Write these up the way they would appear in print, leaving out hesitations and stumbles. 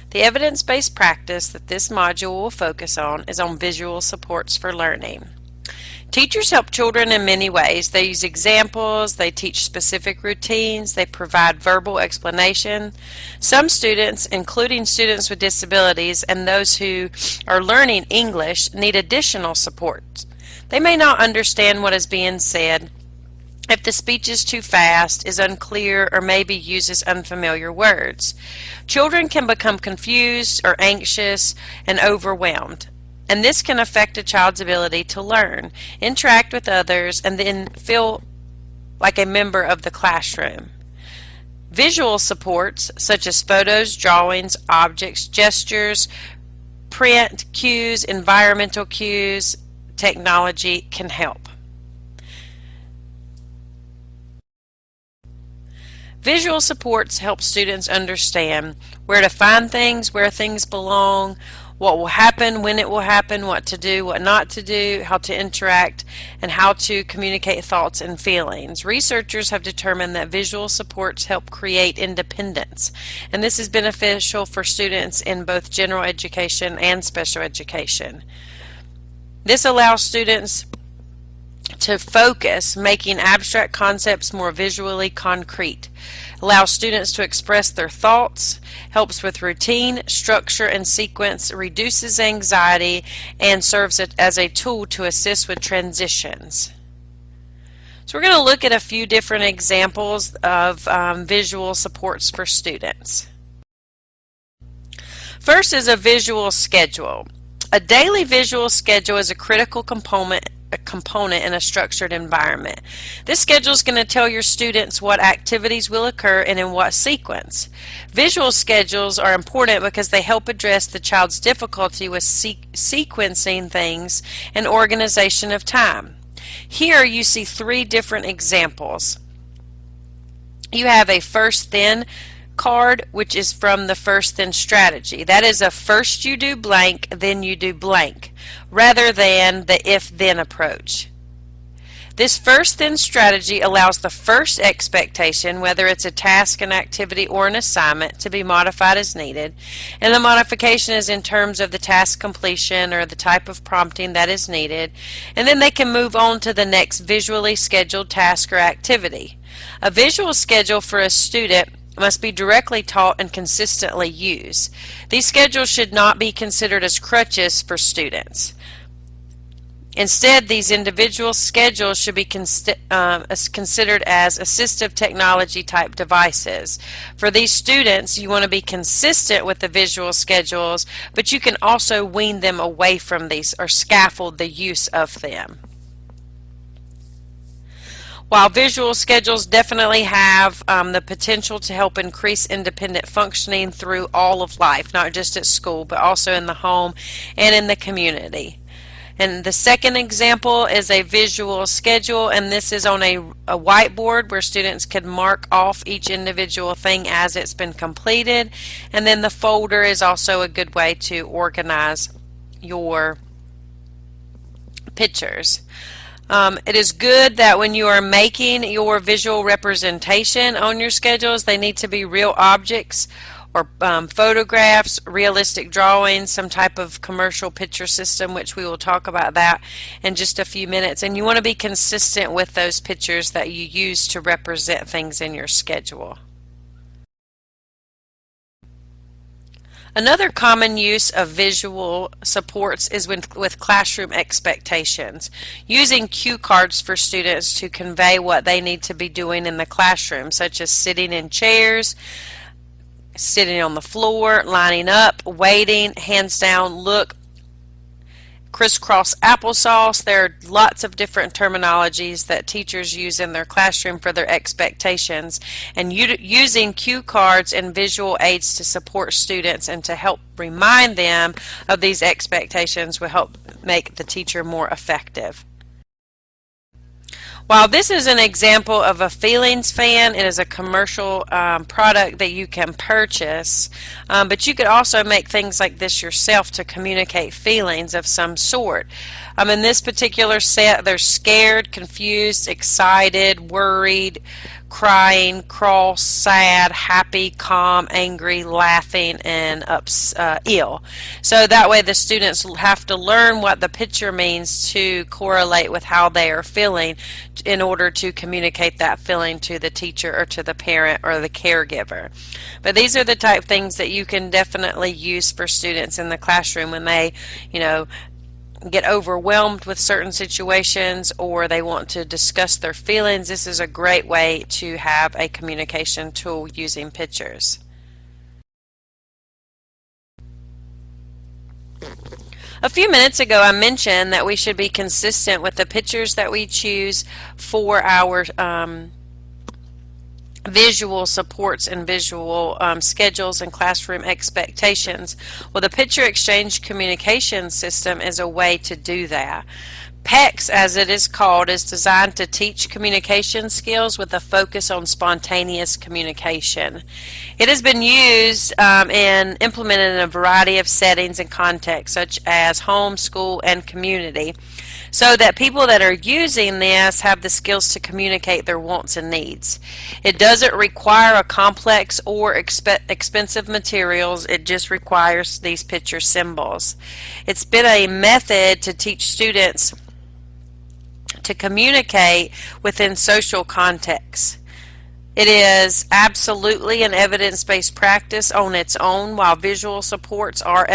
The evidence-based practice that this module will focus on is on visual supports for learning. Teachers help children in many ways. They use examples, they teach specific routines, they provide verbal explanation. Some students, including students with disabilities and those who are learning English, need additional support. They may not understand what is being said if the speech is too fast, is unclear, or maybe uses unfamiliar words. Children can become confused or anxious and overwhelmed. And this can affect a child's ability to learn, interact with others, and then feel like a member of the classroom. Visual supports, such as photos, drawings, objects, gestures, print, cues, environmental cues, technology can help. Visual supports help students understand where to find things, where things belong, what will happen, when it will happen, what to do, what not to do, how to interact, and how to communicate thoughts and feelings. Researchers have determined that visual supports help create independence, and this is beneficial for students in both general education and special education. This allows students to focus, making abstract concepts more visually concrete. Allows students to express their thoughts, helps with routine, structure, and sequence, reduces anxiety, and serves as a tool to assist with transitions. So we're going to look at a few different examples of visual supports for students. First is a visual schedule. A daily visual schedule is a critical component in a structured environment. This schedule is going to tell your students what activities will occur and in what sequence. Visual schedules are important because they help address the child's difficulty with sequencing things and organization of time. Here you see three different examples. You have a first then card, which is from the first then strategy. That is a first you do blank, then you do blank, rather than the if then approach. This first then strategy allows the first expectation, whether it's a task, an activity, or an assignment, to be modified as needed, and the modification is in terms of the task completion or the type of prompting that is needed, and then they can move on to the next visually scheduled task or activity. A visual schedule for a student must be directly taught and consistently used. These schedules should not be considered as crutches for students. Instead, these individual schedules should be considered as assistive technology type devices. For these students, you want to be consistent with the visual schedules, but you can also wean them away from these or scaffold the use of them. While visual schedules definitely have the potential to help increase independent functioning through all of life, not just at school, but also in the home and in the community. And the second example is a visual schedule, and this is on a whiteboard where students can mark off each individual thing as it's been completed. And then the folder is also a good way to organize your pictures. It is good that when you are making your visual representation on your schedules, they need to be real objects or photographs, realistic drawings, some type of commercial picture system, which we will talk about that in just a few minutes. And you want to be consistent with those pictures that you use to represent things in your schedule. Another common use of visual supports is with classroom expectations, using cue cards for students to convey what they need to be doing in the classroom, such as sitting in chairs, sitting on the floor, lining up, waiting, hands down, look, crisscross applesauce. There are lots of different terminologies that teachers use in their classroom for their expectations, and using cue cards and visual aids to support students and to help remind them of these expectations will help make the teacher more effective. While this is an example of a Feelings fan, it is a commercial product that you can purchase, but you could also make things like this yourself to communicate feelings of some sort. In this particular set, they're scared, confused, excited, worried, crying, cross, sad, happy, calm, angry, laughing, and ill. So that way the students have to learn what the picture means to correlate with how they are feeling in order to communicate that feeling to the teacher or to the parent or the caregiver. But these are the type of things that you can definitely use for students in the classroom when they, get overwhelmed with certain situations or they want to discuss their feelings. This is a great way to have a communication tool using pictures. A few minutes ago I mentioned that we should be consistent with the pictures that we choose for our visual supports and visual schedules and classroom expectations. Well, the Picture Exchange Communication System is a way to do that. PECS, as it is called, is designed to teach communication skills with a focus on spontaneous communication. It has been used and implemented in a variety of settings and contexts, such as home, school, and community, so that people that are using this have the skills to communicate their wants and needs. It doesn't require a complex or expensive materials. It just requires these picture symbols. It's been a method to teach students to communicate within social contexts. It is absolutely an evidence-based practice on its own, while visual supports are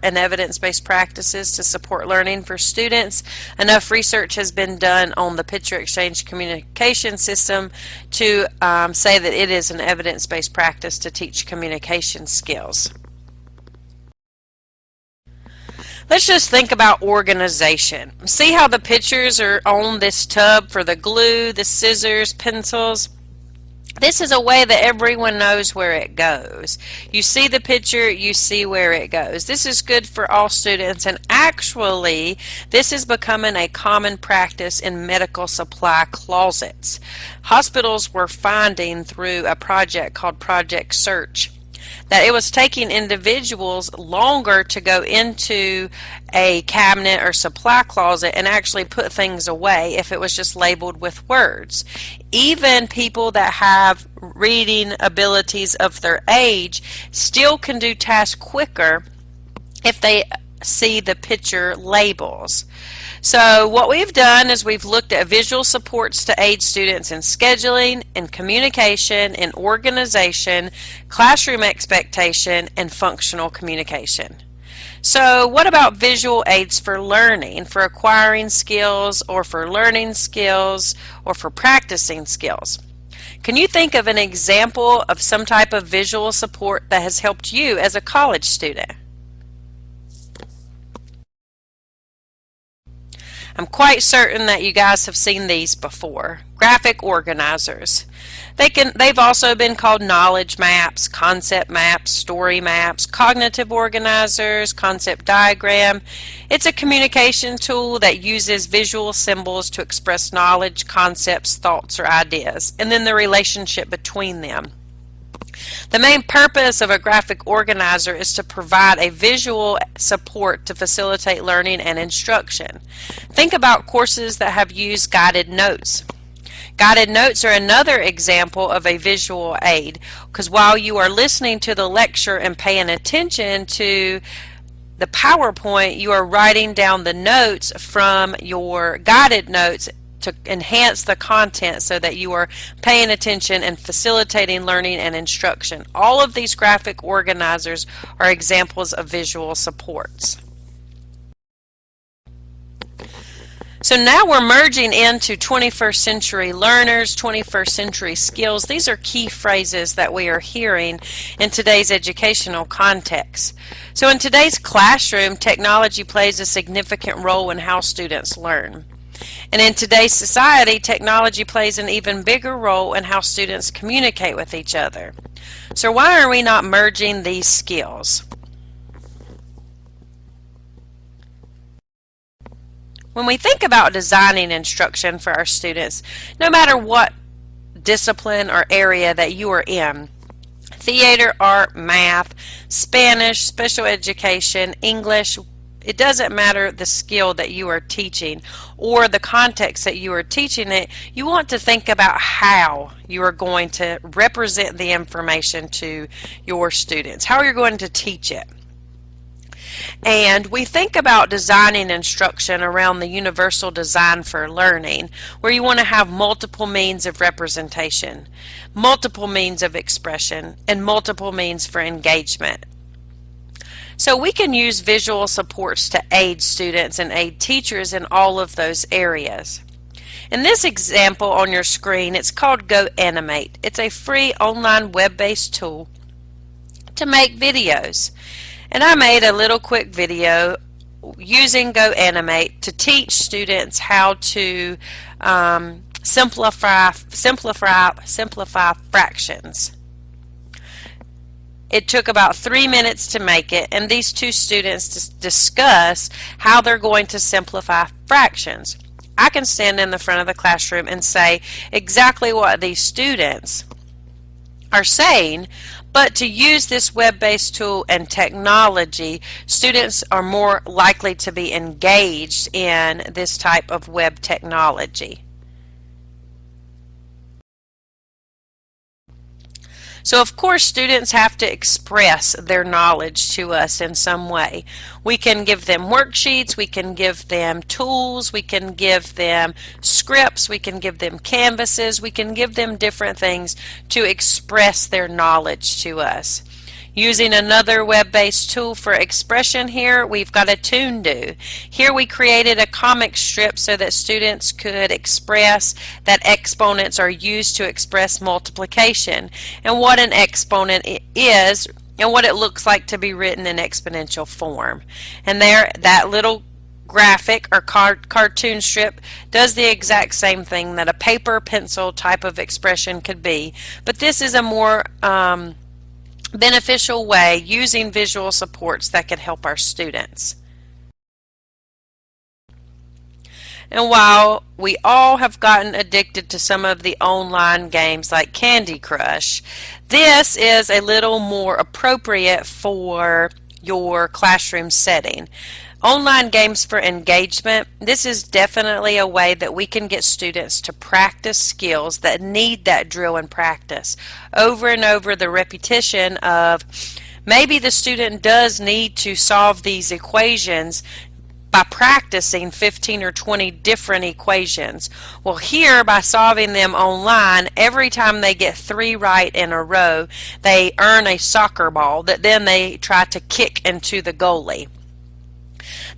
an evidence-based practices to support learning for students. Enough research has been done on the Picture Exchange Communication System to say that it is an evidence-based practice to teach communication skills. Let's just think about organization. See how the pictures are on this tub for the glue, the scissors, pencils? This is a way that everyone knows where it goes. You see the picture, you see where it goes. This is good for all students, and actually this is becoming a common practice in medical supply closets. Hospitals were finding through a project called Project Search that it was taking individuals longer to go into a cabinet or supply closet and actually put things away if it was just labeled with words. Even people that have reading abilities of their age still can do tasks quicker if they see the picture labels. So what we've done is we've looked at visual supports to aid students in scheduling, in communication, in organization, classroom expectation, and functional communication. So what about visual aids for learning, for acquiring skills, or for learning skills, or for practicing skills? Can you think of an example of some type of visual support that has helped you as a college student? I'm quite certain that you guys have seen these before. Graphic organizers. They've also been called knowledge maps, concept maps, story maps, cognitive organizers, concept diagram. It's a communication tool that uses visual symbols to express knowledge, concepts, thoughts, or ideas, and then the relationship between them. The main purpose of a graphic organizer is to provide a visual support to facilitate learning and instruction. Think about courses that have used guided notes. Guided notes are another example of a visual aid, because while you are listening to the lecture and paying attention to the PowerPoint, you are writing down the notes from your guided notes to enhance the content so that you are paying attention and facilitating learning and instruction. All of these graphic organizers are examples of visual supports. So now we're merging into 21st century learners, 21st century skills. These are key phrases that we are hearing in today's educational context. So in today's classroom, technology plays a significant role in how students learn. And in today's society, technology plays an even bigger role in how students communicate with each other. So why are we not merging these skills? When we think about designing instruction for our students, no matter what discipline or area that you are in, theater, art, math, Spanish, special education, English, It doesn't matter the skill that you are teaching or the context that you are teaching it. You want to think about how you are going to represent the information to your students, how you're going to teach it. And we think about designing instruction around the universal design for learning, where you want to have multiple means of representation, multiple means of expression, and multiple means for engagement. So we can use visual supports to aid students and aid teachers in all of those areas. In this example on your screen, it's called GoAnimate. It's a free online web-based tool to make videos. And I made a little quick video using GoAnimate to teach students how to simplify fractions. It took about 3 minutes to make it, and these two students discuss how they're going to simplify fractions. I can stand in the front of the classroom and say exactly what these students are saying, but to use this web-based tool and technology, students are more likely to be engaged in this type of web technology. So of course students have to express their knowledge to us in some way. We can give them worksheets, we can give them tools, we can give them scripts, we can give them canvases, we can give them different things to express their knowledge to us. Using another web-based tool for expression here, we've got a Toon-Do. Here we created a comic strip so that students could express that exponents are used to express multiplication and what an exponent is and what it looks like to be written in exponential form. And there, that little graphic or cartoon strip does the exact same thing that a paper pencil type of expression could be, but this is a more beneficial way using visual supports that can help our students. And while we all have gotten addicted to some of the online games like Candy Crush, this is a little more appropriate for your classroom setting. Online games for engagement, this is definitely a way that we can get students to practice skills that need that drill and practice. Over and over, the repetition of maybe the student does need to solve these equations by practicing 15 or 20 different equations. Well, here, by solving them online, every time they get 3 right in a row, they earn a soccer ball that then they try to kick into the goalie.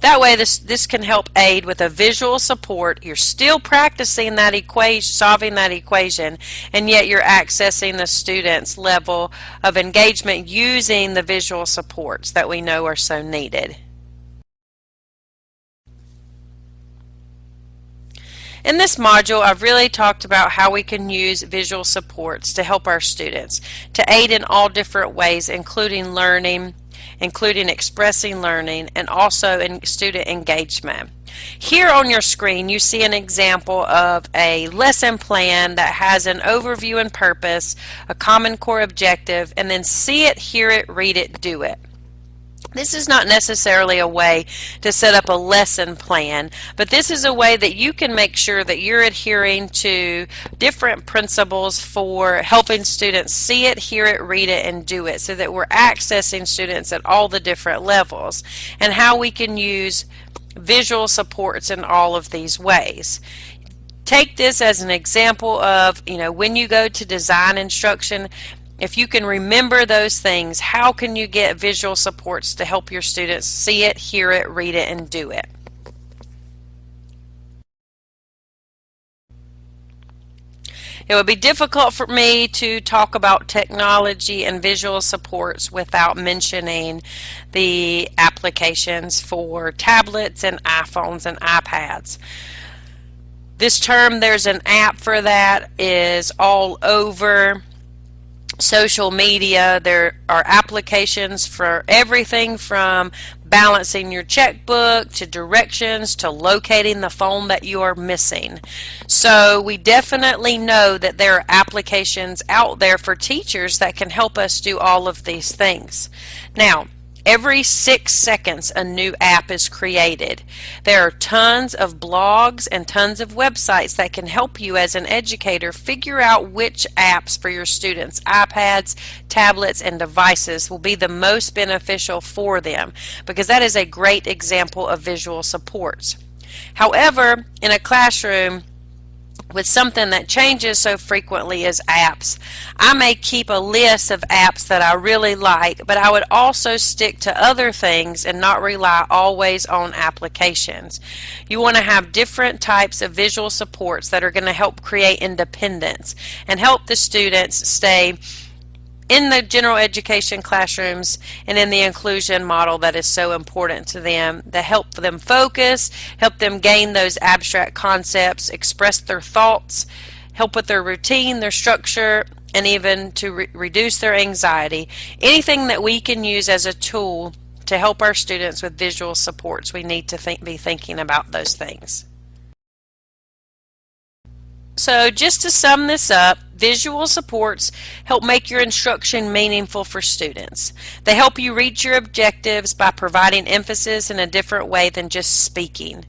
That way this can help aid with a visual support. You're still practicing that equation, solving that equation, and yet you're accessing the student's level of engagement using the visual supports that we know are so needed. In this module, I've really talked about how we can use visual supports to help our students, to aid in all different ways, including learning, including expressing learning, and also in student engagement. Here on your screen you see an example of a lesson plan that has an overview and purpose, a common core objective, and then see it, hear it, read it, do it. This is not necessarily a way to set up a lesson plan, but this is a way that you can make sure that you're adhering to different principles for helping students see it, hear it, read it, and do it, so that we're accessing students at all the different levels, and how we can use visual supports in all of these ways. Take this as an example of, when you go to design instruction, if you can remember those things, how can you get visual supports to help your students see it, hear it, read it, and do it? It would be difficult for me to talk about technology and visual supports without mentioning the applications for tablets and iPhones and iPads. This term, there's an app for that, is all over social media. There are applications for everything from balancing your checkbook to directions to locating the phone that you are missing. So we definitely know that there are applications out there for teachers that can help us do all of these things. Now, Every 6 seconds, a new app is created. There are tons of blogs and tons of websites that can help you as an educator figure out which apps for your students' iPads, tablets, and devices will be the most beneficial for them, because that is a great example of visual supports. However, in a classroom, with something that changes so frequently as apps, I may keep a list of apps that I really like, but I would also stick to other things and not rely always on applications. You want to have different types of visual supports that are going to help create independence and help the students stay in the general education classrooms and in the inclusion model that is so important to them, to help them focus, help them gain those abstract concepts, express their thoughts, help with their routine, their structure, and even to reduce their anxiety. Anything that we can use as a tool to help our students with visual supports, we need to be thinking about those things. So just to sum this up, visual supports help make your instruction meaningful for students. They help you reach your objectives by providing emphasis in a different way than just speaking.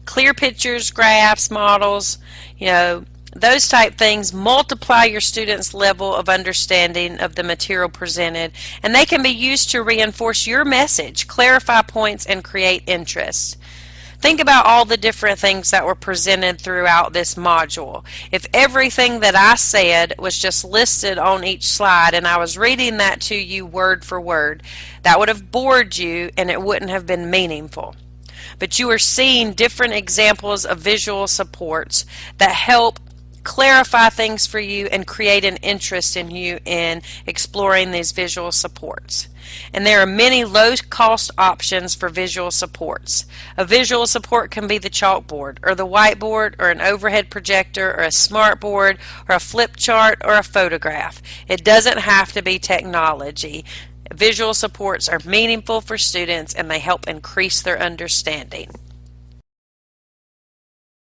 Clear pictures, graphs, models, those type things multiply your students' level of understanding of the material presented, and they can be used to reinforce your message, clarify points, and create interest. Think about all the different things that were presented throughout this module. If everything that I said was just listed on each slide and I was reading that to you word for word, that would have bored you and it wouldn't have been meaningful. But you are seeing different examples of visual supports that help clarify things for you and create an interest in you in exploring these visual supports. And there are many low-cost options for visual supports. A visual support can be the chalkboard or the whiteboard or an overhead projector or a smartboard or a flip chart or a photograph. It doesn't have to be technology. Visual supports are meaningful for students and they help increase their understanding.